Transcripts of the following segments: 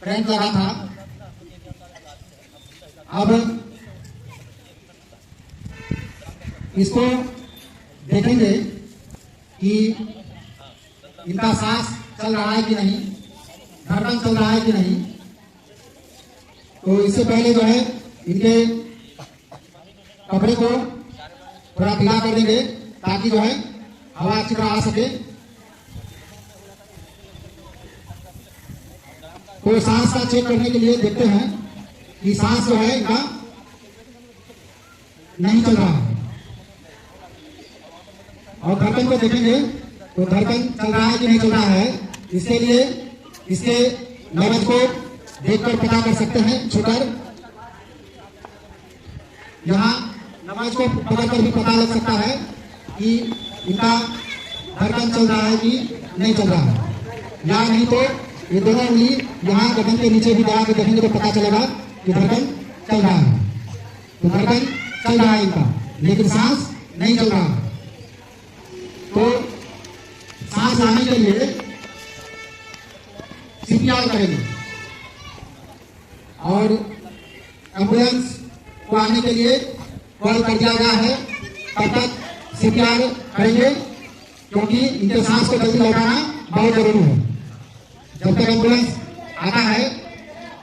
Current लगा था। अब इसको देखेंगे कि इनका सांस चल रहा है कि नहीं, धड़कन चल रहा है कि नहीं। तो इससे पहले जो है इनके कपड़े को थोड़ा ढीला कर देंगे ताकि जो है हवा अच्छी तरह आ सके। तो सांस का चेक करने के लिए देखते हैं कि सांस जो है इनका नहीं चल रहा है। और धड़कन को देखेंगे तो धड़कन चल रहा है कि नहीं चल रहा है। इसके लिए इसके नब्ज को देखकर पता कर सकते हैं छूकर। यहाँ नब्ज को पकड़कर भी पता लग सकता है कि इनका धड़कन चल रहा है कि नहीं चल रहा है। या नहीं तो ये दोनों उंगली यहाँ गर्दन के नीचे भी दबा के देखेंगे तो पता चलेगा कि धड़कन चल रहा है। तो धड़कन चल रहा है इनका, लेकिन सांस नहीं चल रहा है। तो सांस आने के लिए सीपीआर करेंगे और एम्बुलेंस को आने के लिए कॉल कर दिया गया है। तब तक सीपीआर करेंगे क्योंकि इनके सांस को जल्दी लौटाना बहुत जरूरी है। जब तक एम्बुलेंस आता है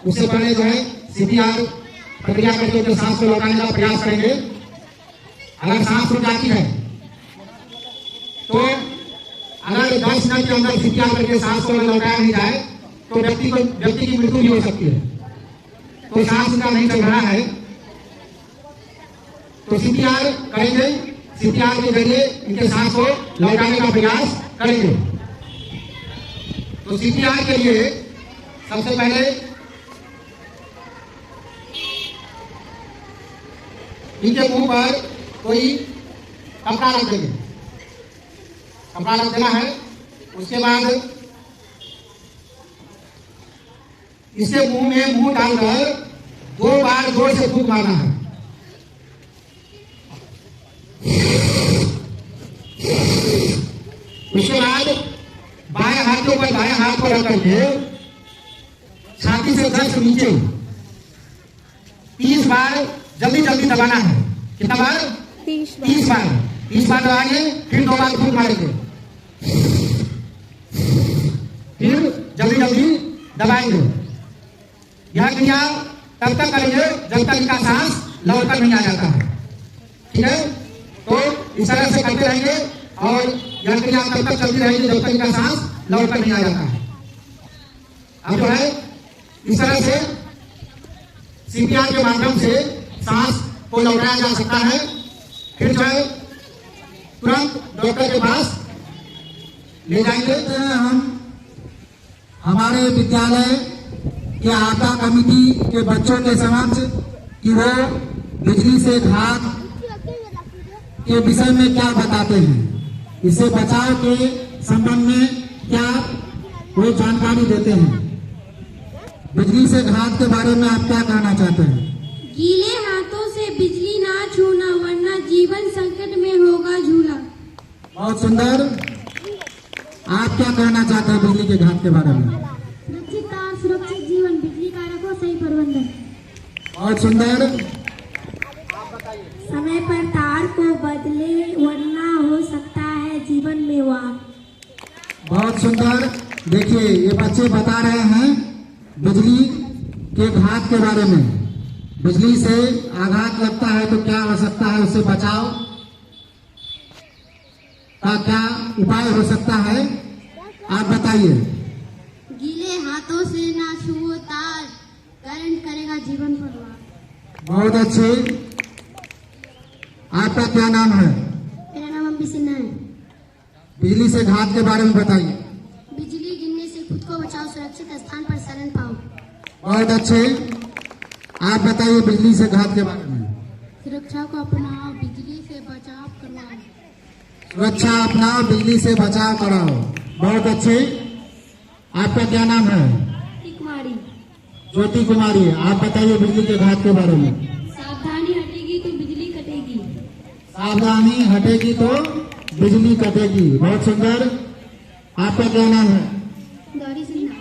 उससे पहले जो है सीपीआर प्रक्रिया करके उनके सांस को लौटाने का प्रयास करेंगे। अगर सांस रुक जाती है तो अगर 10 मिनट के अंदर सीपीआर करके सांस को लौटाया नहीं जाए तो व्यक्ति की मृत्यु भी हो सकती है। तो सांस इनका नहीं चल रहा है तो सीपीआर करेंगे। सीपीआर के जरिए इनके सांस को लौटाने का प्रयास करेंगे। तो सीपीआर के लिए सबसे पहले इनके मुंह पर कोई कपड़ा रख देंगे। कपड़ा रख देना है। उसके बाद इसे मुंह में मुंह डालकर 2 बार जोर से फूंक मारना है। उसके बाद बाएं हाथ के ऊपर दाएं हाथ को रख करके छाती से जस्ट नीचे 30 बार जल्दी जल्दी दबाना है। कितना बार? 30 बार। 30 बार दबाएंगे, फिर 2 बार फूंक मारेंगे, फिर जल्दी जल्दी दबाएंगे। यह क्रिया तब तक करेंगे जब तक इनका सांस लौट कर नहीं आ जाता है। ठीक है? तो इस तरह से करते रहेंगे और यह क्रिया तब तक चलती रहेगी जब तक इनका सांस लौट कर नहीं आ जाता है। अब जो है इस तरह से सीपीआर के माध्यम से सांस को लौटाया जा सकता है। फिर जो है तुरंत डॉक्टर के पास ले जाएंगे। हम हमारे विद्यालय के आपदा कमेटी के बच्चों के समक्ष कि वो बिजली से घात के विषय में क्या बताते हैं, इससे बचाव के संबंध में क्या वो जानकारी देते हैं। बिजली से घात के बारे में आप क्या कहना चाहते हैं? गीले हाथों से बिजली ना छूना वरना जीवन संकट में होगा झूला। बहुत सुंदर। आप क्या कहना चाहते हैं बिजली के घात के बारे में? सुरक्षित तार सुरक्षित जीवन, बिजली का रखो सही प्रबंधन। बहुत सुंदर। समय पर तार को बदले वरना हो सकता है जीवन में वार। बहुत सुंदर। देखिए ये बच्चे बता रहे हैं बिजली के घात के बारे में। बिजली से आघात लगता है तो क्या हो सकता है, उससे बचाव का क्या उपाय हो सकता है, आप बताइए। गीले हाथों से ना छुओ तार, करंट करेगा जीवन पर वार। बहुत अच्छे। आपका क्या नाम है? मेरा नाम अम्बी सिन्हा है। बिजली से घात के बारे में बताइए। बिजली गिरने से खुद को बचाओ, सुरक्षित स्थान पर शरण पाओ। बहुत अच्छे। आप बताइए बिजली से घात के बारे में। सुरक्षा को अपनाओ, बिजली से बचाव करवाओ। सुरक्षा अपनाओ, बिजली से बचाव कराओ। बहुत अच्छे। आपका क्या नाम है? कुमारी। ज्योति कुमारी। आप बताइए बिजली के घात के बारे में। सावधानी हटेगी तो बिजली कटेगी। सावधानी हटेगी तो बिजली कटेगी। बहुत सुंदर। आपका क्या नाम है? गौरी सिन्हा।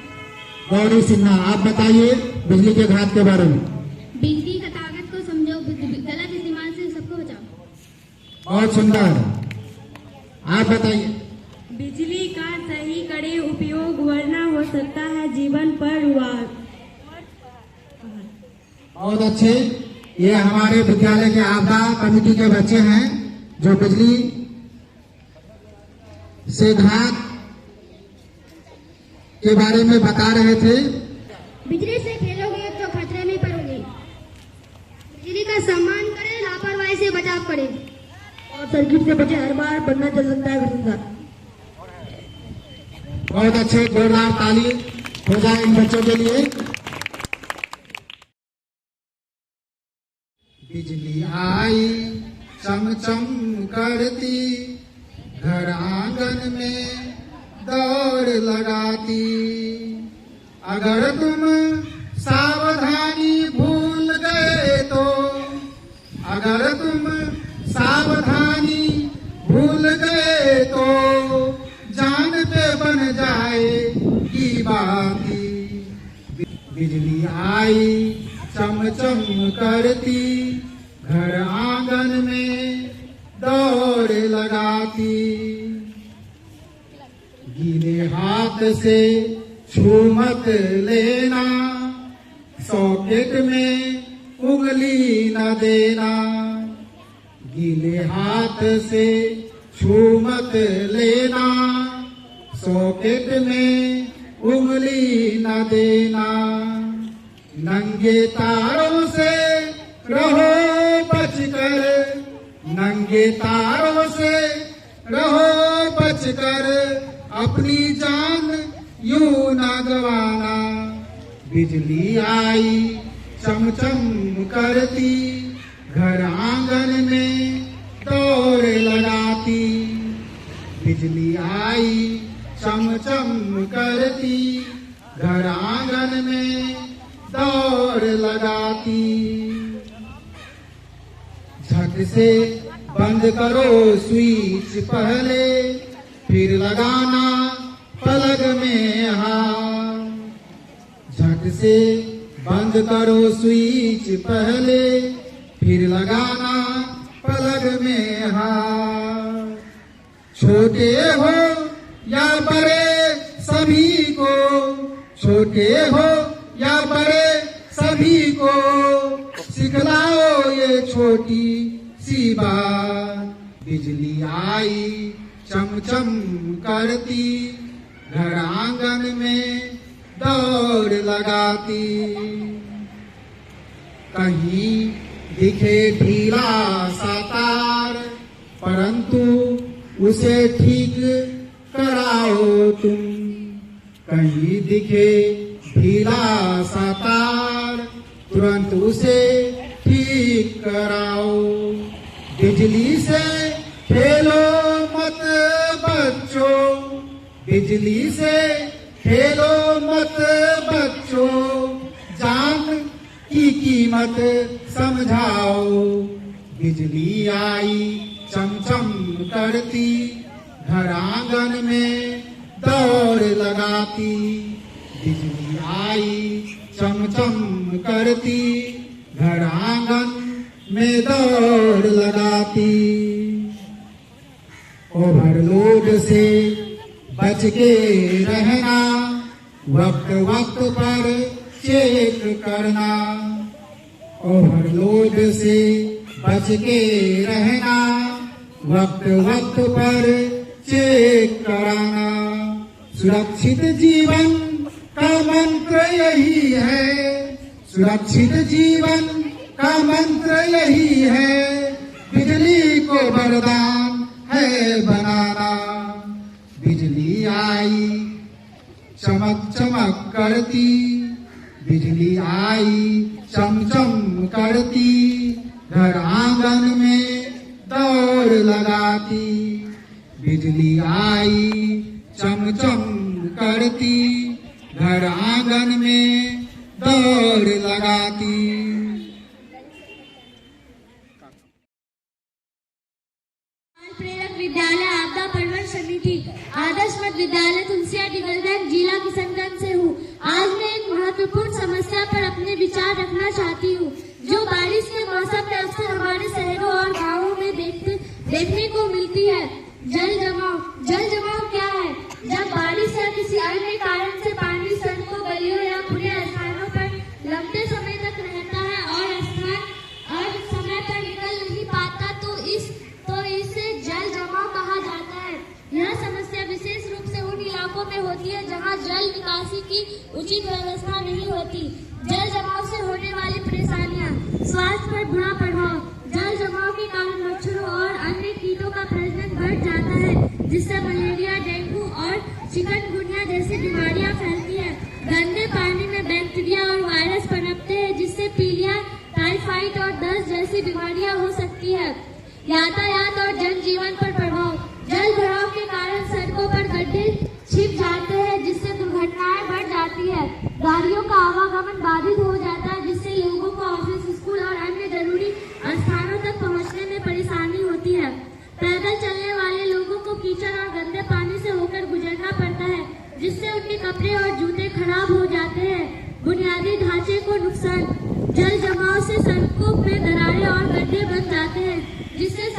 गौरी सिन्हा, आप बताइए बिजली के घात के बारे में। बिजली का ताकत को समझो, गलत इस्तेमाल से सबको बचाओ। बहुत सुंदर, आप बताइए। बिजली का सही करे उपयोग, वरना हो सकता है जीवन पर वार। बहुत अच्छे, ये हमारे विद्यालय के आपदा कमेटी के बच्चे हैं जो बिजली से घात के बारे में बता रहे थे। बिजली से खेलोगे तो खतरे में पड़ोगे। बिजली का सम्मान करें, लापरवाही से बचाव करें और सर्किट से बचे, हर बार बनना चल सकता है वसुंधरा। बहुत अच्छे, जोरदार ताली हो जाए इन बच्चों के लिए। बिजली आई चमचम करती, घर आंगन में दौड़ लगाती। अगर तुम सावधानी भूल गए तो, अगर तुम सावधानी भूल गए तो, जान पे बन जाएगी बाती। बिजली आई चमचम करती, घर आंगन में दौड़ लगाती। गीले हाथ से छू मत लेना, सॉकेट में उंगली न देना। गीले हाथ से छू मत लेना, सॉकेट में उंगली न देना। नंगे तारों से रहो बचकर, नंगे तारों से रहो बचकर, अपनी जान यूं न गवाना। बिजली आई चमचम करती, घर आंगन में दौड़ लगाती। बिजली आई चमचम करती, घर आंगन में दौड़ लगाती। झट से बंद करो स्विच पहले, फिर लगाना पलक में हाथ। झट से बंद करो स्विच पहले, फिर लगाना पलक में हाथ। छोटे हो या बड़े सभी को, छोटे हो या बड़े सभी को, सिखलाओ ये छोटी सी बात। बिजली आई चमचम करती, घर आंगन में दौड़ लगाती। कहीं दिखे ढीला सा तार, परंतु उसे ठीक कराओ तुम। कहीं दिखे ढीला सा तार, तुरंत उसे ठीक कराओ। बिजली से खेलो मत बच्चों, बिजली से खेलो मत बच्चों, जान की कीमत समझाओ। बिजली आई चमचम करती, घर आंगन में दौड़ लगाती। बिजली आई चमचम करती, घर आंगन में दौड़ लगाती। ओवरलोड से बच के रहना, वक्त वक्त पर चेक करना। ओवरलोड से बच के रहना, वक्त वक्त पर चेक कराना। सुरक्षित जीवन का मंत्र यही है, सुरक्षित जीवन का मंत्र यही है। बिजली को वरदान है बनाना। बिजली आई चमक चमक करती, बिजली आई चमचम करती, घर आंगन में दौड़ लगाती। बिजली आई चमचम करती, घर आंगन में दौड़ लगाती। प्रेरक विद्यालय आपदा प्रबंधन समिति, आदर्श मध्य विद्यालय तुलसिया डिगलगंज, जिला किशनगंज से हूँ। आज मैं महत्वपूर्ण समस्या पर अपने विचार रखना चाहती हूँ, जो बारिश के मौसम में अक्सर हमारे शहरों और गाँवों में देखने को मिलती है। जल जमाव क्या है? जब बारिश या किसी अन्य कारण से पानी सड़कों, गलियों या खुले स्थानों पर लंबे समय तक रहता है और समय पर निकल नहीं पाता तो इसे जल जमाव कहा जाता है। यह समस्या विशेष रूप से उन इलाकों में होती है जहां जल निकासी की उचित व्यवस्था नहीं होती। जल जमाव से होने वाली परेशानियां: स्वास्थ्य पर बुरा प्रभाव। जल जमाव के कारण मच्छरों और अन्य कीटों का प्रजनन बढ़ जाता है, जिससे मलेरिया, डेंगू और चिकनगुनिया जैसी बीमारियां फैलती हैं। गंदे पानी में बैक्टीरिया और वायरस पनपते हैं, जिससे पीलिया, टाइफाइड और दस्त जैसी बीमारियां हो सकती है। यातायात और जनजीवन पर प्रभाव। जल भराव के कारण सड़कों पर गड्ढे छिप जाते हैं, जिससे दुर्घटनाएं बढ़ जाती है। गाड़ियों का आवागमन बाधित हो जाता है, जिससे लोगों को ऑफिस, स्कूल और अन्य जरूरी स्थानों तक पहुंचने में परेशानी होती है। पैदल चलने वाले लोगों को कीचड़ और गंदे पानी से होकर गुजरना पड़ता है, जिससे उनके कपड़े और जूते खराब हो जाते हैं। बुनियादी ढांचे को नुकसान। जल जमाव से सड़कों में दरारें और गड्ढे बन जाते हैं, जिससे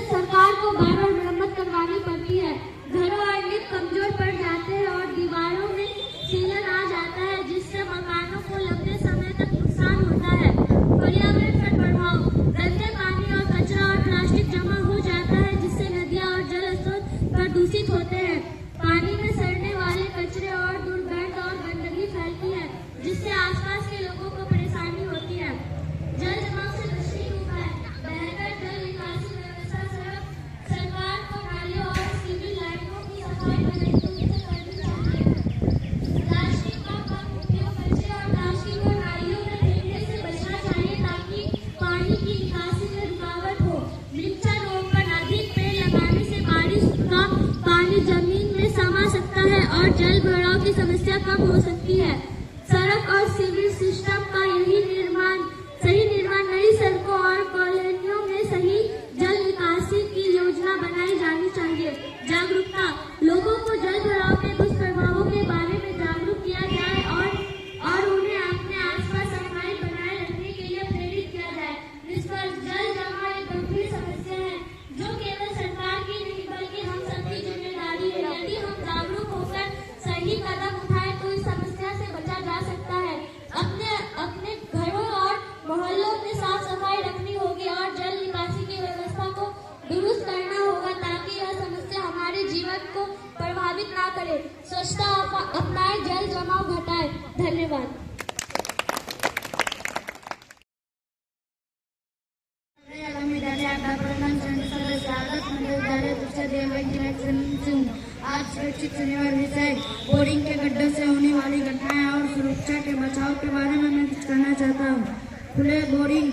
सरकार को बार बार मरम्मत करवानी पड़ती है। घरों और नींव कमजोर पड़ जाते हैं और दीवारों में सीलन आ जाता है, जिससे मकानों को लंबे समय तक नुकसान होता है। पर्यावरण पर प्रभाव। गंदे पानी और कचरा और प्लास्टिक जमा हो जाता है, जिससे नदियां और जल स्रोत प्रदूषित होते हैं। पानी में सड़ने वाले कचरे और दुर्गंध और गंदगी फैलती है, जिससे आसपास के लोगों को परेशानी होती है। जल जमाव से बचने के उपाय। बेहतर जल निकासी व्यवस्था। सरकार को नालियों और सीवरेज लाइनों की सफाई करनी चाहिए। प्लास्टिक का कम उपयोग। कचरे और प्लास्टिक को नालियों में फेंकने से बचना चाहिए, ताकि पानी की निकासी में रुकावट हो। वृक्षारोपण। अधिक पेड़ लगाने से बारिश का पानी जमीन में समा सकता है और जल भराव की समस्या कम हो सकती है। सड़क और सीवरेज सिस्टम का सही निर्माण। नई सड़कों और कॉलोनियों में सही जल निकासी की योजना बनाई जानी चाहिए। जागरूकता। लोगों को जल भराव के दुष्प्रभावों के बारे में जागरूक किया जाए और उन्हें अपने आसपास सफाई बनाए रखने के लिए प्रेरित किया जाए। निष्कर्ष। जल जमाव एक गंभीर समस्या है, जो केवल सरकार की नहीं बल्कि हम सबकी जिम्मेदारी है। यदि हम जागरूक होकर सही कदम उठाएं तो इस समस्या से बचा जा सकता है। अपने घरों और मोहल्लों में साफ सफाई रखनी होगी और जल निकासी की व्यवस्था को दुरुस्त करना होगा, ताकि यह समस्या हमारे जीवन को प्रभावित ना करे। स्वच्छता अपनाएं, जल जमाव घटाएं। धन्यवाद। आज सुरक्षित शनिवार विषय बोरिंग के गड्ढों से होने वाली घटनाएं और सुरक्षा के बचाव के बारे में मैं कुछ कहना चाहता हूँ। खुले बोरिंग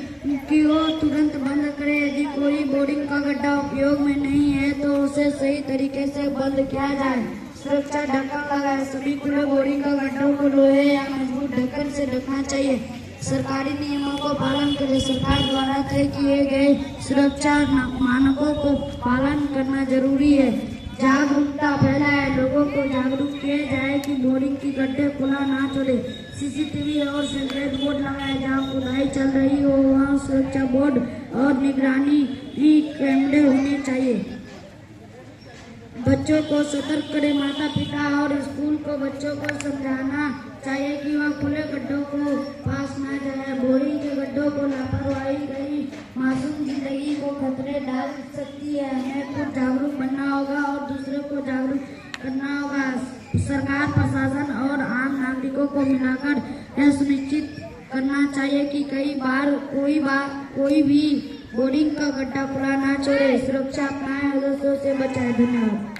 की ओर तुरंत बंद करें। यदि कोई बोरिंग का गड्ढा उपयोग में नहीं है तो उसे सही तरीके से बंद किया जाए। सुरक्षा ढक्कन लगाए। सभी खुले बोरिंग का गड्ढों को लोहे या मजबूत ढक्कन से ढकना चाहिए। सरकारी नियमों को पालन करें। सरकार द्वारा तय किए गए सुरक्षा मानकों को पालन करना जरूरी है। जागरूकता फैलाए। लोगों को जागरूक किया जाए कि बोरिंग की गड्ढे खुला ना छोड़े। सीसीटीवी और संकेत बोर्ड लगाए। जहाँ खुदाई चल रही हो वहाँ सुरक्षा बोर्ड और निगरानी कैमरे होने चाहिए। बच्चों को सतर्क करें। माता पिता और स्कूल को बच्चों को समझाना चाहिए कि वह खुले गड्ढों को पास न जाए। बोरिंग के गड्ढों को लापरवाही रही मासूम जिंदगी को खतरे डाल सकती है। हमें खुद जागरूक बनना होगा और दूसरों को जागरूक करना होगा। सरकार, प्रशासन और आम नागरिकों को मिलाकर यह सुनिश्चित करना चाहिए कि कोई भी बोरिंग का गड्ढा खुला ना छोड़े। सुरक्षा अपनाएं और दूसरों से बचाएं। धन्यवाद।